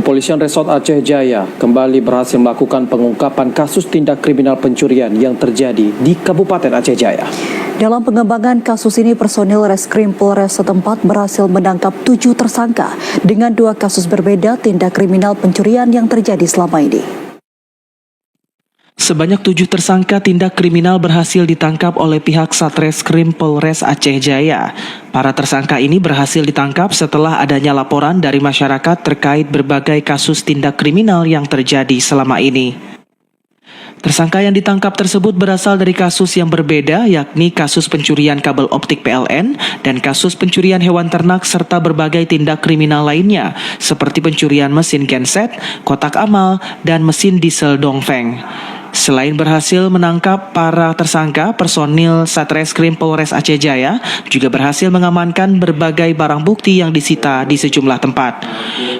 Kepolisian Resort Aceh Jaya kembali berhasil melakukan pengungkapan kasus tindak kriminal pencurian yang terjadi di Kabupaten Aceh Jaya. Dalam pengembangan kasus ini, personil Reskrim Polres setempat berhasil menangkap 7 tersangka dengan 2 kasus berbeda tindak kriminal pencurian yang terjadi selama ini. Sebanyak 7 tersangka tindak kriminal berhasil ditangkap oleh pihak Satreskrim Polres Aceh Jaya. Para tersangka ini berhasil ditangkap setelah adanya laporan dari masyarakat terkait berbagai kasus tindak kriminal yang terjadi selama ini. Tersangka yang ditangkap tersebut berasal dari kasus yang berbeda, yakni kasus pencurian kabel optik PLN dan kasus pencurian hewan ternak serta berbagai tindak kriminal lainnya seperti pencurian mesin genset, kotak amal, dan mesin diesel Dongfeng. Selain berhasil menangkap para tersangka, personil Satreskrim Polres Aceh Jaya juga berhasil mengamankan berbagai barang bukti yang disita di sejumlah tempat.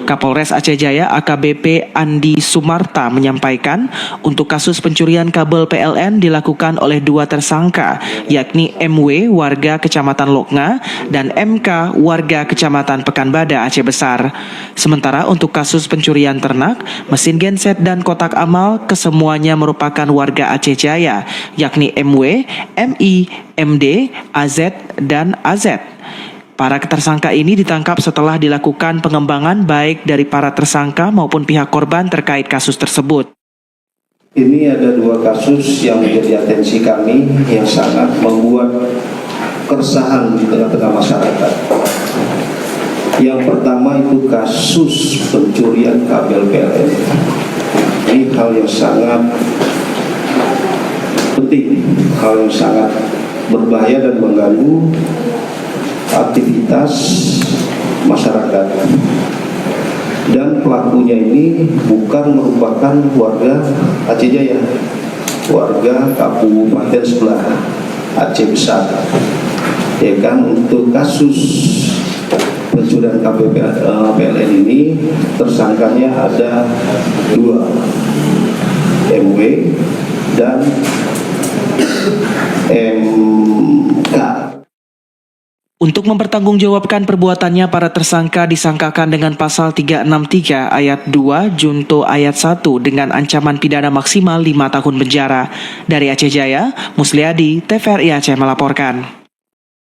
Kapolres Aceh Jaya AKBP Andi Sumarta menyampaikan untuk kasus pencurian kabel PLN dilakukan oleh 2 tersangka, yakni MW warga Kecamatan Loknga dan MK warga Kecamatan Pekanbadak Aceh Besar. Sementara untuk kasus pencurian ternak, mesin genset dan kotak amal kesemuanya merupakan warga Aceh Jaya, yakni MW, MI, MD, AZ, dan AZ. Para tersangka ini ditangkap setelah dilakukan pengembangan baik dari para tersangka maupun pihak korban terkait kasus tersebut. Ini ada 2 kasus yang menjadi atensi kami yang sangat membuat keresahan di tengah-tengah masyarakat. Yang pertama itu kasus pencurian kabel PLN. Ini hal yang sangat penting, hal yang sangat berbahaya dan mengganggu aktivitas masyarakat. Dan pelakunya ini bukan merupakan warga Aceh Jaya, warga kabupaten sebelah Aceh Besar. Ya kan, untuk kasus pencurian kabel PLN ini tersangkanya ada 2, MW dan MK. Untuk mempertanggungjawabkan perbuatannya, para tersangka disangkakan dengan pasal 363 ayat 2 junto ayat 1 dengan ancaman pidana maksimal 5 tahun penjara. Dari Aceh Jaya, Musliadi, TVRI Aceh melaporkan.